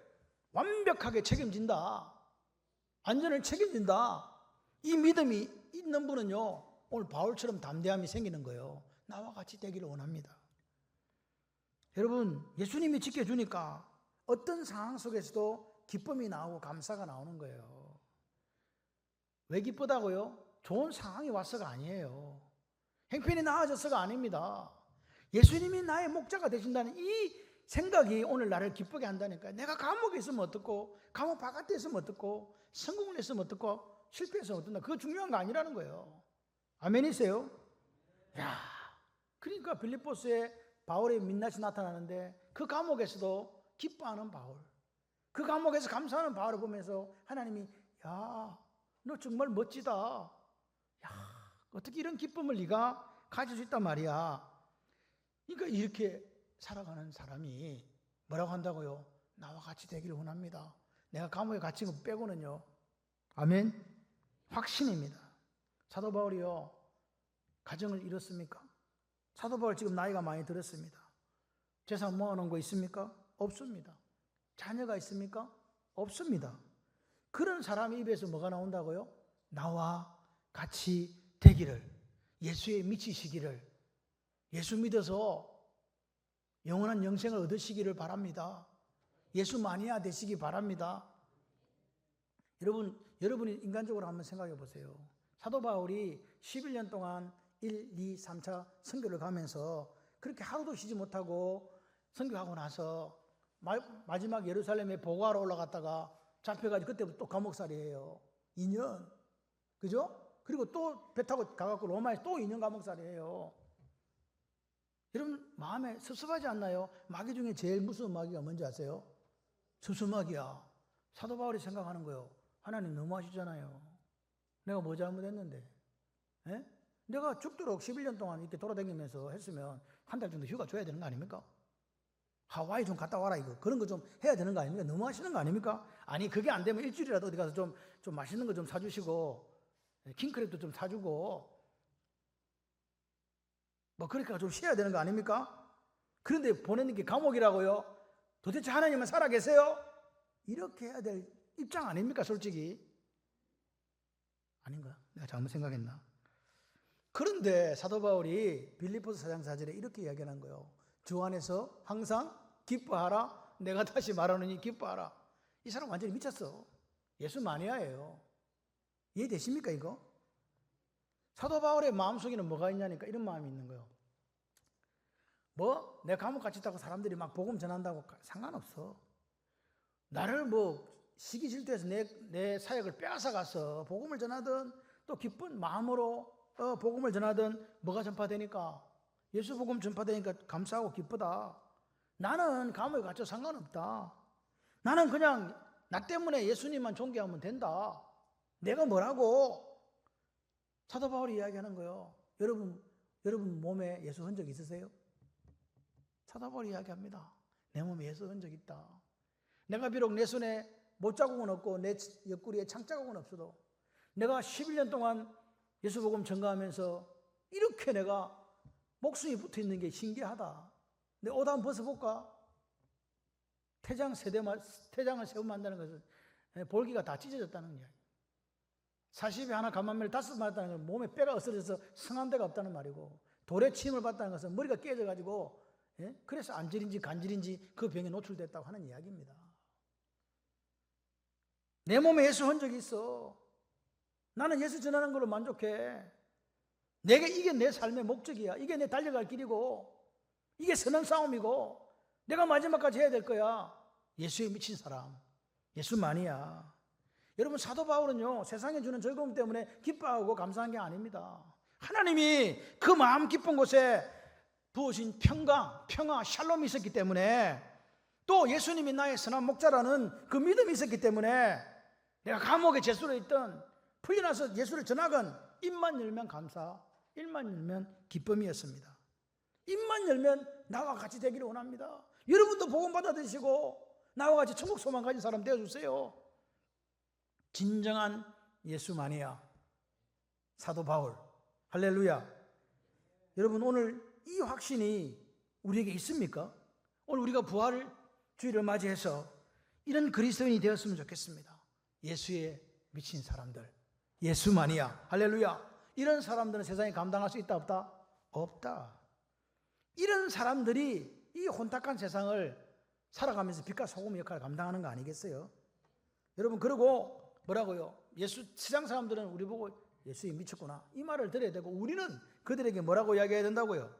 완벽하게 책임진다. 안전을 책임진다. 이 믿음이 있는 분은요 오늘 바울처럼 담대함이 생기는 거예요. 나와 같이 되기를 원합니다. 여러분 예수님이 지켜주니까 어떤 상황 속에서도 기쁨이 나오고 감사가 나오는 거예요. 왜 기쁘다고요? 좋은 상황이 왔어가 아니에요. 형편이 나아져서가 아닙니다. 예수님이 나의 목자가 되신다는 이 생각이 오늘 나를 기쁘게 한다니까요. 내가 감옥에 있으면 어떻고 감옥 바깥에 있으면 어떻고 성공을 했으면 어떻고 실패했으면 어떤다. 그거 중요한 거 아니라는 거예요. 아멘이세요? 야, 그러니까 빌립보스에 바울의 민낯이 나타나는데 그 감옥에서도 기뻐하는 바울, 그 감옥에서 감사하는 바울을 보면서 하나님이 야, 너 정말 멋지다. 야, 어떻게 이런 기쁨을 네가 가질 수 있단 말이야. 그러니까 이렇게 살아가는 사람이 뭐라고 한다고요? 나와 같이 되기를 원합니다. 내가 감옥에 갇힌 거 빼고는요. 아멘. 확신입니다. 사도 바울이요 가정을 잃었습니까? 사도 바울 지금 나이가 많이 들었습니다. 재산 모아놓은 거 있습니까? 없습니다. 자녀가 있습니까? 없습니다. 그런 사람 입에서 뭐가 나온다고요? 나와 같이 되기를, 예수에 미치시기를, 예수 믿어서 영원한 영생을 얻으시기를 바랍니다. 예수 마니아 되시기 바랍니다. 여러분이 인간적으로 한번 생각해 보세요. 사도 바울이 11년 동안 1, 2, 3차 선교를 가면서 그렇게 하루도 쉬지 못하고 선교하고 나서 마지막 예루살렘에 보고하러 올라갔다가 잡혀가지고 그때부터 또 감옥살이에요. 2년. 그죠? 그리고 또 배 타고 가갖고 로마에 또 2년 감옥살이에요. 여러분 마음에 섭섭하지 않나요? 마귀 중에 제일 무서운 마귀가 뭔지 아세요? 섭섭마귀야. 사도 바울이 생각하는 거예요. 하나님 너무하시잖아요. 내가 뭐 잘못했는데? 에? 내가 죽도록 11년 동안 이렇게 돌아다니면서 했으면 한 달 정도 휴가 줘야 되는 거 아닙니까? 하와이 좀 갔다 와라 이거. 그런 거 좀 해야 되는 거 아닙니까? 너무하시는 거 아닙니까? 아니 그게 안 되면 일주일이라도 어디 가서 좀 맛있는 거 좀 사주시고 킹크랩도 좀 사주고 뭐 그러니까 좀 쉬어야 되는 거 아닙니까? 그런데 보내는 게 감옥이라고요? 도대체 하나님은 살아계세요? 이렇게 해야 될 입장 아닙니까 솔직히? 아닌가? 내가 잘못 생각했나? 그런데 사도 바울이 빌립보서 4장 4절에 이렇게 이야기하는 거예요. 주 안에서 항상 기뻐하라. 내가 다시 말하노니 기뻐하라. 이 사람 완전히 미쳤어. 예수 마니아예요. 이해되십니까 이거? 사도 바울의 마음속에는 뭐가 있냐니까 이런 마음이 있는 거예요. 뭐 내 감옥 같이 있다고 사람들이 막 복음 전한다고 상관없어. 나를 뭐 시기 질투해서 내 사역을 빼앗아 가서 복음을 전하든 또 기쁜 마음으로 복음을 전하든 뭐가 전파되니까 예수 복음 전파되니까 감사하고 기쁘다. 나는 감옥에 갇혀 상관없다. 나는 그냥 나 때문에 예수님만 존경하면 된다. 내가 뭐라고? 사도 바울이 이야기하는 거예요. 여러분 몸에 예수 흔적 있으세요? 사도 바울이 이야기합니다. 내 몸에 예수 흔적 있다. 내가 비록 내 손에 못자국은 없고 내 옆구리에 창자국은 없어도 내가 11년 동안 예수 복음 전가하면서 이렇게 내가 목숨이 붙어 있는 게 신기하다. 내 옷 한번 벗어볼까? 태장을 세우면 한다는 것은 볼기가 다 찢어졌다는 이야기. 40에 하나 감한매를 5 맞았다는 건 몸에 뼈가 없어져서 성한 데가 없다는 말이고 돌에 침을 받다는 것은 머리가 깨져가지고 그래서 안질인지 간질인지 그 병에 노출됐다고 하는 이야기입니다. 내 몸에 예수 흔적이 있어. 나는 예수 전하는 걸로 만족해. 이게 내 삶의 목적이야. 이게 내 달려갈 길이고 이게 선한 싸움이고 내가 마지막까지 해야 될 거야. 예수에 미친 사람, 예수만이야. 여러분 사도 바울은요 세상에 주는 즐거움 때문에 기뻐하고 감사한 게 아닙니다. 하나님이 그 마음 깊은 곳에 부으신 평강, 평화, 샬롬이 있었기 때문에 또 예수님이 나의 선한 목자라는 그 믿음이 있었기 때문에 내가 감옥에 제수로 있던 풀려나서 예수를 전하건 입만 열면 감사, 입만 열면 기쁨이었습니다. 입만 열면 나와 같이 되기를 원합니다. 여러분도 복음 받아들이시고 나와 같이 천국 소망 가진 사람 되어주세요. 진정한 예수만이야. 사도 바울. 할렐루야. 여러분 오늘 이 확신이 우리에게 있습니까? 오늘 우리가 부활 주일을 맞이해서 이런 그리스도인이 되었으면 좋겠습니다. 예수에 미친 사람들, 예수만이야. 할렐루야. 이런 사람들은 세상에 감당할 수 있다 없다? 없다. 이런 사람들이 이 혼탁한 세상을 살아가면서 빛과 소금 역할을 감당하는 거 아니겠어요? 여러분 그리고 뭐라고요? 세상 사람들은 우리 보고 예수에 미쳤구나 이 말을 들어야 되고 우리는 그들에게 뭐라고 이야기해야 된다고요?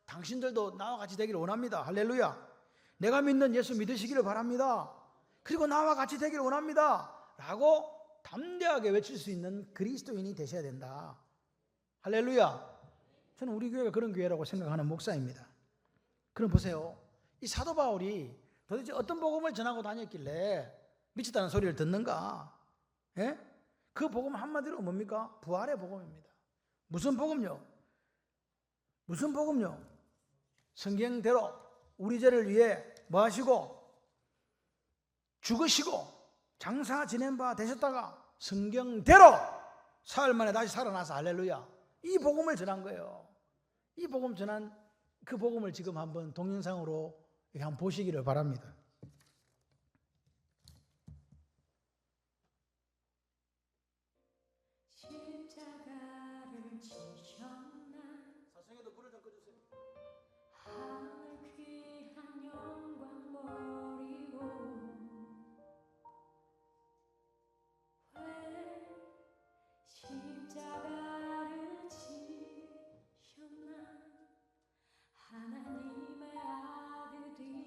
당신들도 나와 같이 되기를 원합니다. 할렐루야. 내가 믿는 예수 믿으시기를 바랍니다. 그리고 나와 같이 되기를 원합니다 라고 담대하게 외칠 수 있는 그리스도인이 되셔야 된다. 할렐루야. 저는 우리 교회가 그런 교회라고 생각하는 목사입니다. 그럼 보세요. 이 사도 바울이 도대체 어떤 복음을 전하고 다녔길래 미쳤다는 소리를 듣는가? 예? 그 복음 한마디로 뭡니까? 부활의 복음입니다. 무슨 복음요? 무슨 복음요? 성경대로 우리 죄를 위해 뭐 하시고 죽으시고 장사 지낸 바 되셨다가 성경대로 사흘 만에 다시 살아나서 할렐루야. 이 복음을 전한 거예요. 이 복음 전한 그 복음을 지금 한번 동영상으로 한번 보시기를 바랍니다. 십자가를 지셨나 사성에도 불을 좀 꺼주세요. 하늘 귀한 영광 버리고 왜 십자가를 지셨나 하나님의 아들이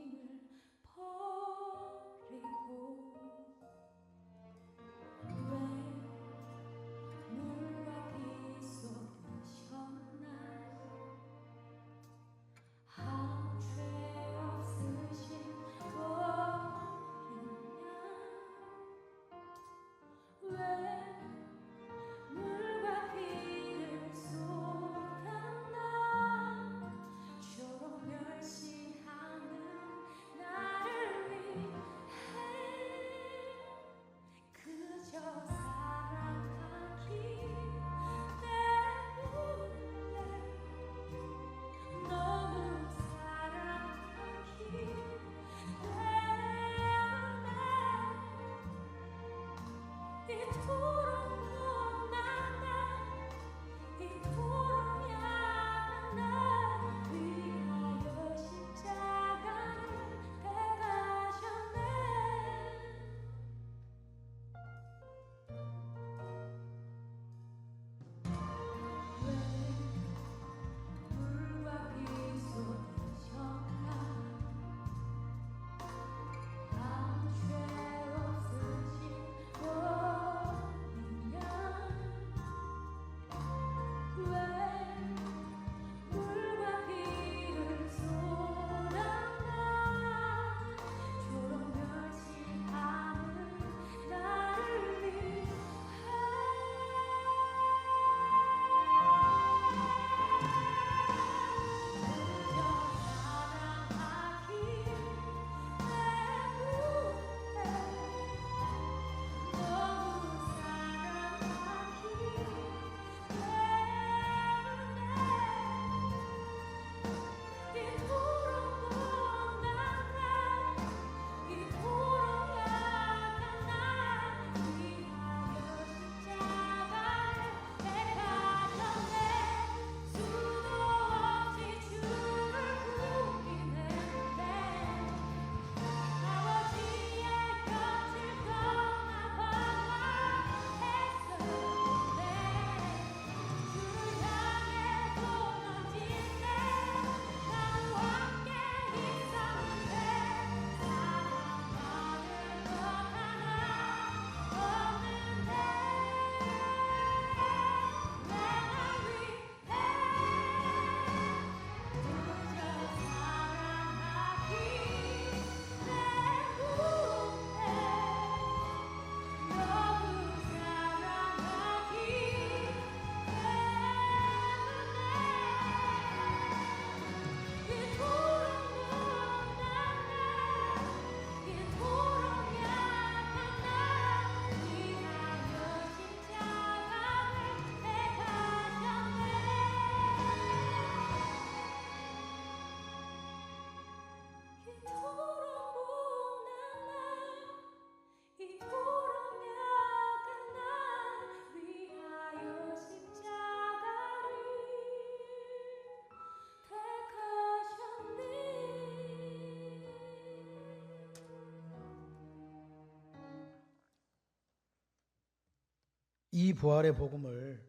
이 부활의 복음을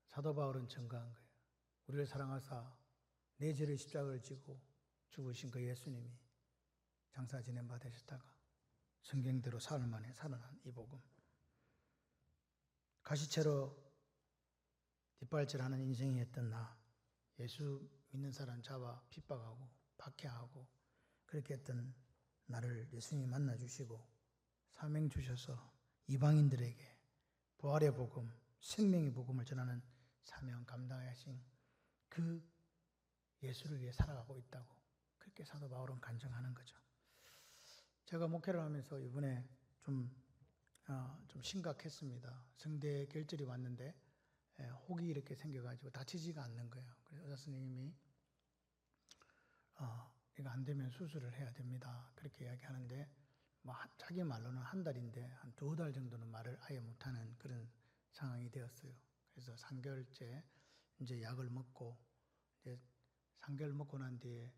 사도 바울은 증거한 거예요. 우리를 사랑하사 내 죄를 십자가를 지고 죽으신 그 예수님이 장사 지낸 바 되셨다가 성경대로 사흘 만에 살아난 이 복음. 가시채로 뒷발질하는 인생이었던 나, 예수 믿는 사람 잡아 핍박하고 박해하고 그렇게 했던 나를 예수님이 만나주시고 사명 주셔서 이방인들에게 부활의 복음, 생명의 복음을 전하는 사명 감당하신 그 예수를 위해 살아가고 있다고 그렇게 사도 바울은 간증하는 거죠. 제가 목회를 하면서 이번에 좀 심각했습니다. 성대 결절이 왔는데 혹이 이렇게 생겨가지고 다치지가 않는 거예요. 그래서 의사 선생님이 이거 안 되면 수술을 해야 됩니다. 그렇게 이야기하는데 자기 말로는 한 달인데 한 2달 정도는 말을 아예 못하는 그런 상황이 되었어요. 그래서 3개월째 이제 약을 먹고 이제 3개월 먹고 난 뒤에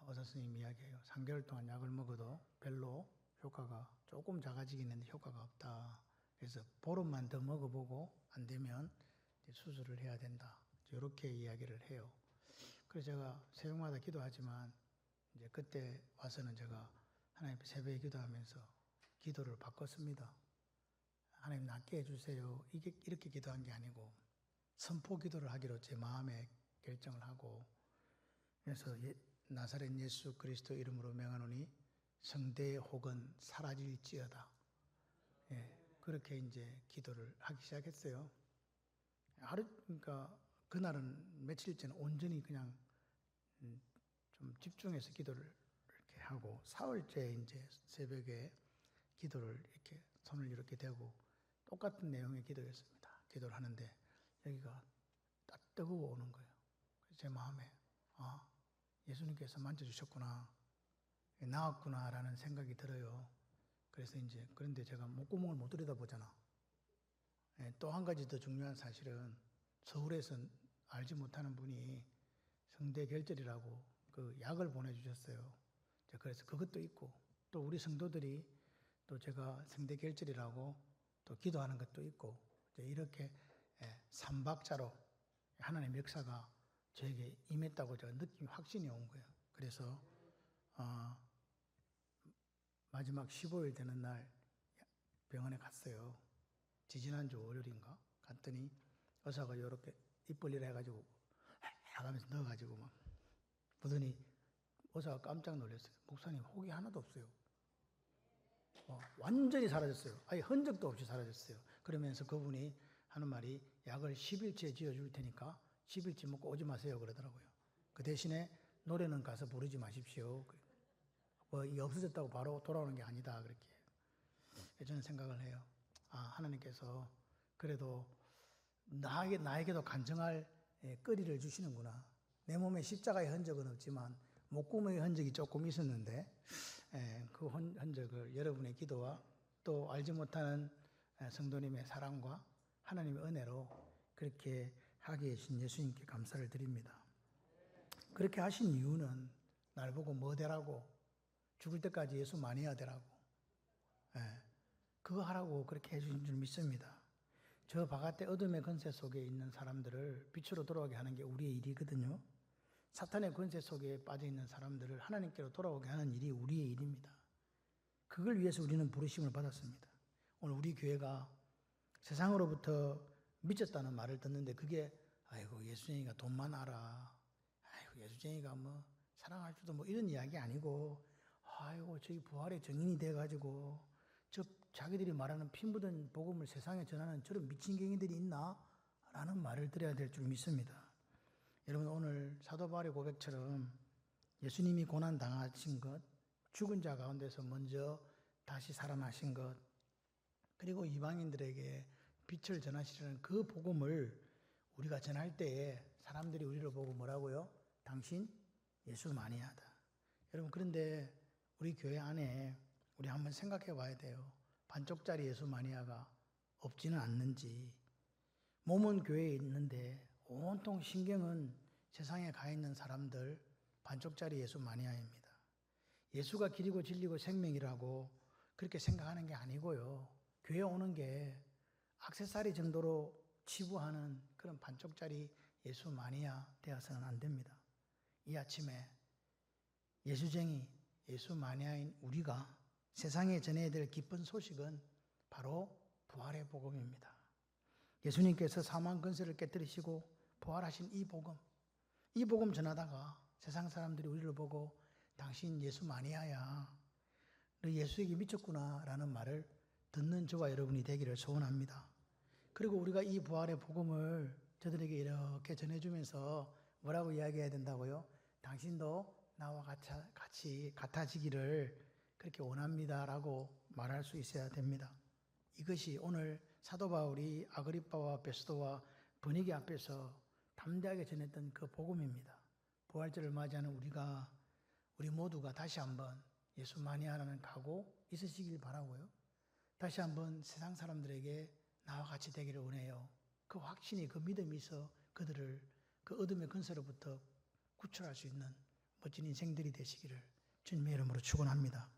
의사 선생님이 이야기해요. 3개월 동안 약을 먹어도 별로 효과가 조금 작아지긴 했는데 효과가 없다. 그래서 보름만 더 먹어보고 안 되면 수술을 해야 된다. 이렇게 이야기를 해요. 그래서 제가 새벽마다 기도하지만 이제 그때 와서는 제가 하나님 새벽에 기도하면서 기도를 바꿨습니다. 하나님 낫게 해주세요. 이렇게 기도한 게 아니고 선포 기도를 하기로 제 마음에 결정을 하고 그래서 나사렛 예수 그리스도 이름으로 명하노니 성대 혹은 사라질지어다. 그렇게 이제 기도를 하기 시작했어요. 그러니까 그날은 며칠째는 온전히 그냥 좀 집중해서 기도를 이렇게 하고 사흘째 이제 새벽에 기도를 이렇게 손을 이렇게 대고 똑같은 내용의 기도였습니다. 기도를 하는데 여기가 딱 뜨거워 오는 거예요. 그래서 제 마음에 예수님께서 만져주셨구나, 나았구나라는 생각이 들어요. 그래서 이제 그런데 제가 목구멍을 못 들여다보잖아. 또 한 가지 더 중요한 사실은 서울에서 알지 못하는 분이 성대 결절이라고 그 약을 보내주셨어요. 그래서 그것도 있고 또 우리 성도들이 또 제가 성대 결절이라고 또 기도하는 것도 있고 이렇게 삼박자로 하나님의 역사가 저에게 임했다고 제가 느낌이 확신이 온 거예요. 그래서 마지막 15일 되는 날 병원에 갔어요. 지지난주 월요일인가 갔더니 의사가 이렇게 입 벌리라 해가지고 하면서 넣어가지고 막 보더니 의사가 깜짝 놀랐어요. 목사님 혹이 하나도 없어요. 완전히 사라졌어요. 아예 흔적도 없이 사라졌어요. 그러면서 그분이 하는 말이 약을 10일째 지어줄 테니까 10일째 먹고 오지 마세요 그러더라고요. 그 대신에 노래는 가서 부르지 마십시오. 이게 없어졌다고 바로 돌아오는 게 아니다 그렇게 저는 생각을 해요. 하나님께서 그래도 나에게도 간증할 거리를 주시는구나. 내 몸에 십자가의 흔적은 없지만 목구멍의 흔적이 조금 있었는데 그 흔적을 여러분의 기도와 또 알지 못하는 성도님의 사랑과 하나님의 은혜로 그렇게 하게 하신 예수님께 감사를 드립니다. 그렇게 하신 이유는 날 보고 뭐 되라고 죽을 때까지 예수 많이 해야 되라고 그거 하라고 그렇게 해주신 줄 믿습니다. 저 바깥에 어둠의 권세 속에 있는 사람들을 빛으로 돌아오게 하는 게 우리의 일이거든요. 사탄의 권세 속에 빠져 있는 사람들을 하나님께로 돌아오게 하는 일이 우리의 일입니다. 그걸 위해서 우리는 부르심을 받았습니다. 오늘 우리 교회가 세상으로부터 미쳤다는 말을 듣는데 그게 아이고 예수쟁이가 돈만 알아. 아이고 예수쟁이가 뭐 사랑할 줄도 뭐 이런 이야기 아니고 아이고 저희 부활의 증인이 돼가지고 자기들이 말하는 피 묻은 복음을 세상에 전하는 저런 미친 갱이들이 있나? 라는 말을 들어야 될 줄 믿습니다. 여러분 오늘 사도 바울의 고백처럼 예수님이 고난 당하신 것, 죽은 자 가운데서 먼저 다시 살아나신 것, 그리고 이방인들에게 빛을 전하시려는 그 복음을 우리가 전할 때에 사람들이 우리를 보고 뭐라고요? 당신 예수 많이 하다. 여러분 그런데 우리 교회 안에 우리 한번 생각해 봐야 돼요. 반쪽짜리 예수 마니아가 없지는 않는지. 몸은 교회에 있는데 온통 신경은 세상에 가 있는 사람들 반쪽짜리 예수 마니아입니다. 예수가 길이고 진리고 생명이라고 그렇게 생각하는 게 아니고요. 교회 오는 게 액세서리 정도로 치부하는 그런 반쪽짜리 예수 마니아 되어서는 안 됩니다. 이 아침에 예수쟁이 예수 마니아인 우리가 세상에 전해야 될 기쁜 소식은 바로 부활의 복음입니다. 예수님께서 사망 권세를 깨뜨리시고 부활하신 이 복음 전하다가 세상 사람들이 우리를 보고 당신 예수 마니아야, 너 예수에게 미쳤구나 라는 말을 듣는 저와 여러분이 되기를 소원합니다. 그리고 우리가 이 부활의 복음을 저들에게 이렇게 전해주면서 뭐라고 이야기해야 된다고요? 당신도 나와 같이 같아지기를 그렇게 원합니다라고 말할 수 있어야 됩니다. 이것이 오늘 사도 바울이 아그리빠와 베스도와 분위기 앞에서 담대하게 전했던 그 복음입니다. 부활절을 맞이하는 우리 모두가 다시 한번 예수 마니아라는 각오 있으시길 바라고요. 다시 한번 세상 사람들에게 나와 같이 되기를 원해요. 그 확신이 그 믿음이 있어 그들을 그 어둠의 근세로부터 구출할 수 있는 멋진 인생들이 되시기를 주님의 이름으로 축원합니다.